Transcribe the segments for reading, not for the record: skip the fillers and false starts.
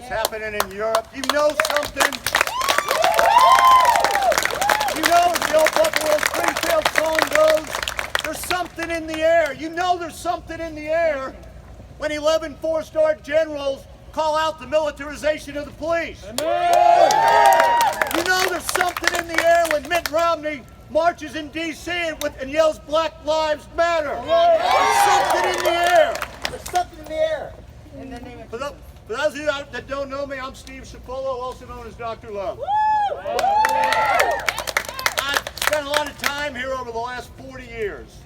what's happening in Europe. You know something. You know, as the old Buffalo Springfield song goes, there's something in the air. You know there's something in the air when 11 four-star generals call out the militarization of the police. You know there's something in the air when Mitt Romney marches in D.C. and yells Black Lives Matter. There's something in the air. There's something in the air. In the name of For those of you that don't know me, I'm Steve Cipolla, also known as Dr. Love. I've spent a lot of time here over the last 40 years.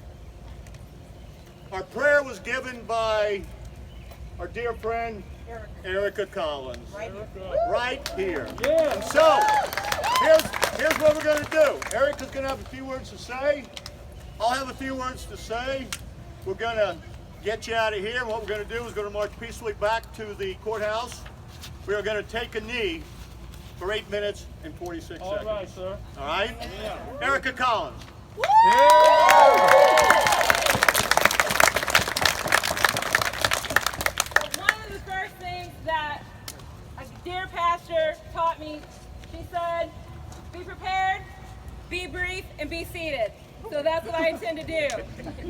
Our prayer was given by our dear friend, Erica Collins. Right here. And so, here's what we're going to do. Erica's going to have a few words to say. I'll have a few words to say. We're going to get you out of here. What we're going to do is going to march peacefully back to the courthouse. We are going to take a knee for 8 minutes and 46 seconds. All right, sir. All right? Yeah. Erica Collins. That a dear pastor taught me, she said, be prepared, be brief, and be seated. So that's what I intend to do.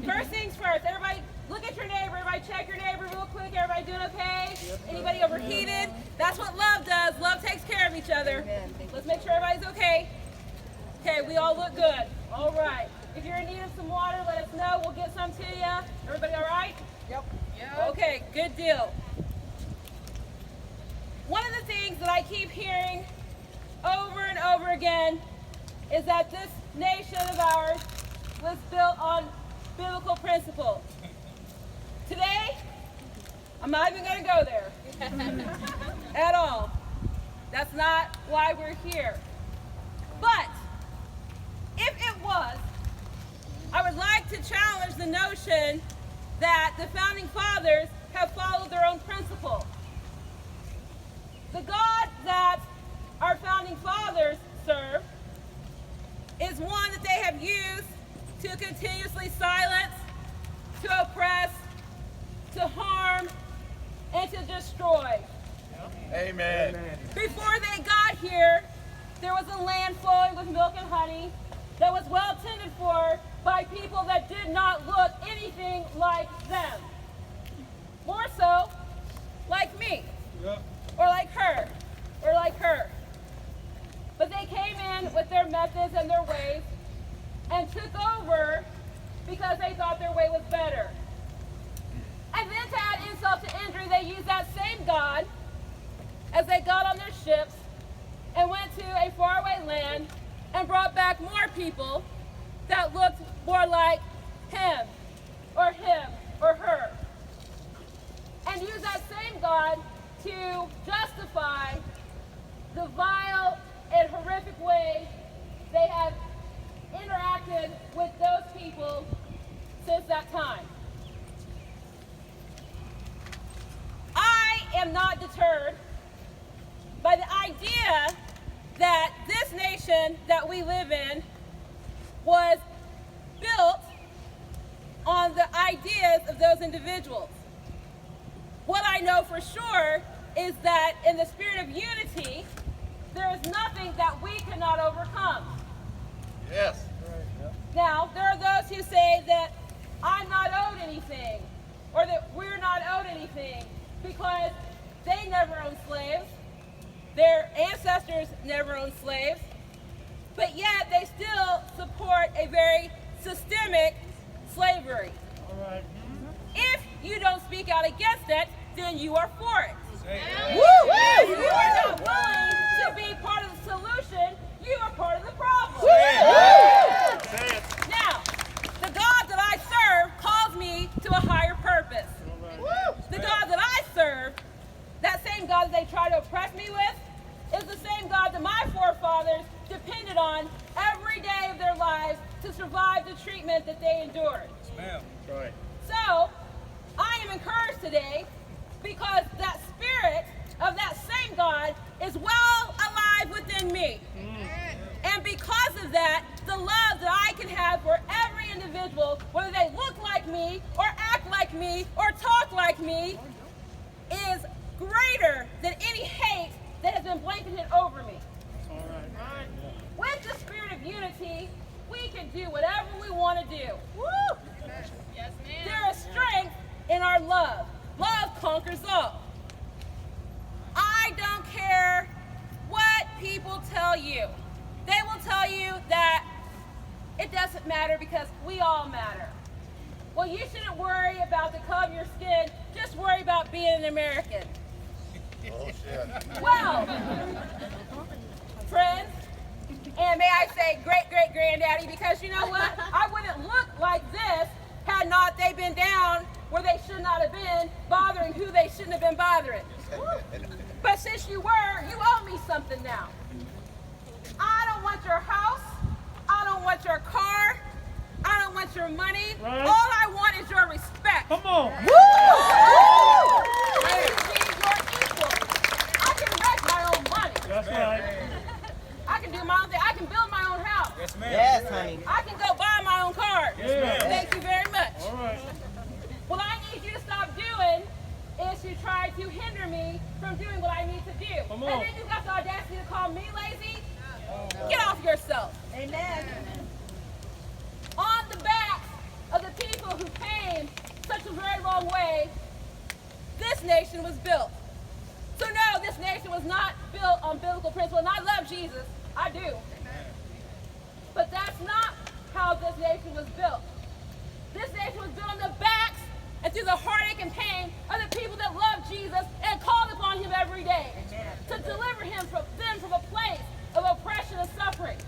First things first, everybody look at your neighbor, everybody check your neighbor real quick, everybody doing okay? Anybody overheated? That's what love does. Love takes care of each other. Let's make sure everybody's okay. Okay, we all look good. All right. If you're in need of some water, let us know. We'll get some to you. Everybody all right? Yep. Okay, good deal. One of the things that I keep hearing over and over again is that this nation of ours was built on biblical principles. Today, I'm not even going to go there at all. That's not why we're here. But if it was, I would like to challenge the notion that the Founding Fathers have followed their own principles. The God that our Founding Fathers serve is one that they have used to continuously silence, to oppress, to harm, and to destroy. Amen. Before they got here, there was a land flowing with milk and honey that was well tended for by people that did not look anything like them. More so, like me. Yep. Or like her, or like her. But they came in with their methods and their ways and took over because they thought their way was better. And then to add insult to injury, they used that same God as they got on their ships and went to a faraway land and brought back more people that looked more like him or her. And used that same God to justify the vile and horrific way they have interacted with those people since that time. I am not deterred by the idea that this nation that we live in was built on the ideas of those individuals. What I know for sure is that in the spirit of unity, there is nothing that we cannot overcome. Yes. Now, there are those who say that I'm not owed anything, or that we're not owed anything, because they never owned slaves, their ancestors never owned slaves, but yet they still support a very systemic slavery. All right. If you don't speak out against it, then you are for it. Woo! If you are not willing to be part of the solution, you are part of the problem. Now, the God that I serve calls me to a higher purpose. The God that I serve, that same God that they try to oppress me with, is the same God that my forefathers depended on every day of their lives to survive the treatment that they endured. Yes, ma'am. That's right. So, I am encouraged today because that spirit of that same God is well alive within me. And because of that, the love that I can have for every individual, whether they look like me, or act like me, or talk like me, is greater than any hate been blanketed over me. With the spirit of unity, we can do whatever we want to do. Woo! Yes, ma'am. There is strength in our love. Love conquers all. I don't care what people tell you. They will tell you that it doesn't matter because we all matter. Well, you shouldn't worry about the color of your skin. Just worry about being an American. Well, friends, and may I say great-great-granddaddy, because you know what? I wouldn't look like this had not they been down where they should not have been, bothering who they shouldn't have been bothering. But since you were, you owe me something now. I don't want your house. I don't want your car. I don't want your money. Right. All I want is your respect. Come on. Woo! I can be your equal. I can make my own money. That's right. I can do my own thing. I can build my own house. Yes, ma'am. Yes, honey. I can go buy my own car. Yeah. Thank you very much. All right. What I need you to stop doing is to try to hinder me from doing what I need to do. Come And on. then you got the audacity to call me lazy? Get off yourself. Amen. On the backs of the people who came such a very long way, this nation was built. So no, this nation was not built on biblical principle. And I love Jesus. I do. But that's not how this nation was built. This nation was built on the backs and through the heartache and pain of the people that loved Jesus and called upon him every day to deliver them from a place of oppression and suffering.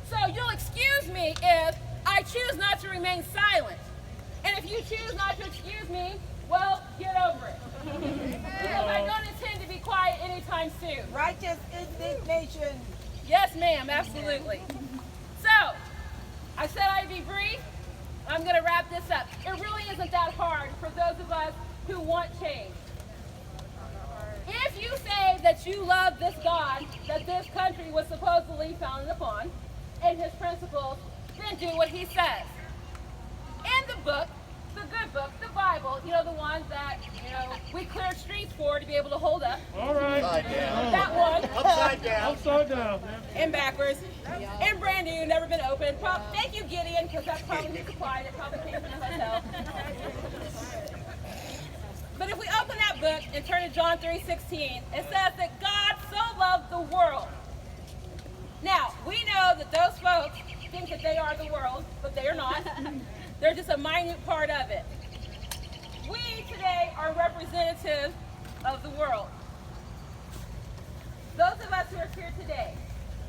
So you'll excuse me if I choose not to remain silent. And if you choose not to excuse me, well, get over it. Because I don't intend to be quiet anytime soon. Righteous indignation. Yes, ma'am, absolutely. So, I said I'd be brief. I'm going to wrap this up. It really isn't that hard for those of us who want change. If you say that you love this God that this country was supposedly founded upon and his principles, then do what he says. In the book, the good book, the Bible, you know, the one that, you know, we cleared streets for to be able to hold up. All right. That one. Upside down. Upside down. And backwards. And brand new, never been opened. Thank you, Gideon, because that's probably who supplied it. Probably came from the hotel. But if we open that book and turn to John 3:16, it says that God so loved the world. Now, we know that those folks think that they are the world, but they are not. They're just a minute part of it. We today are representative of the world. Those of us who are here today.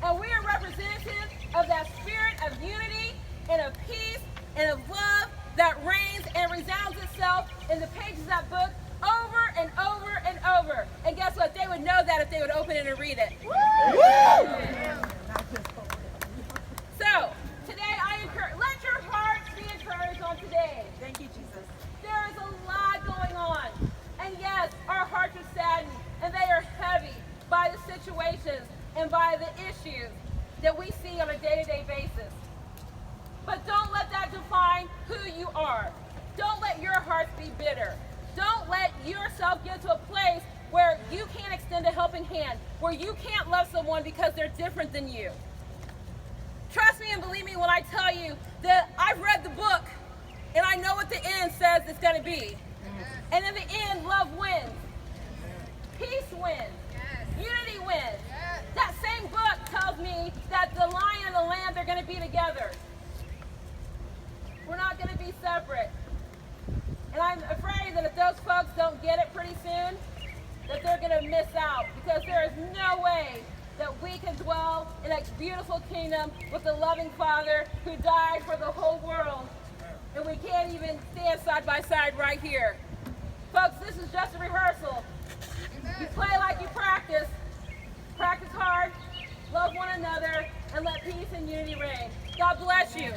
And we are representative of that spirit of unity and of peace and of love that reigns and resounds itself in the pages of that book over and over and over. And guess what? They would know that if they would open it and read it. Woo! So, today I encourage, let your hearts be encouraged on today. Thank you, Jesus. There is a lot going on. And yes, our hearts are saddened and they are heavy by the situations and by the issues that we see on a day-to-day basis. But don't let that define who you are. Don't let your hearts be bitter. Don't let yourself get to a place where you can't extend a helping hand, where you can't love someone because they're different than you. Trust me and believe me when I tell you that I've read the book and I know what the end says it's going to be. And in the end, love wins. Peace wins. Unity wins. That same book tells me that the lion and the lamb are going to be together. We're not going to be separate. And I'm afraid that if those folks don't get it pretty soon, that they're going to miss out, because there is no way that we can dwell in a beautiful kingdom with a loving Father who died for the whole world, and we can't even stand side by side right here. Folks, this is just a rehearsal. You play like you practice. Practice hard, love one another, and let peace and unity reign. God bless you.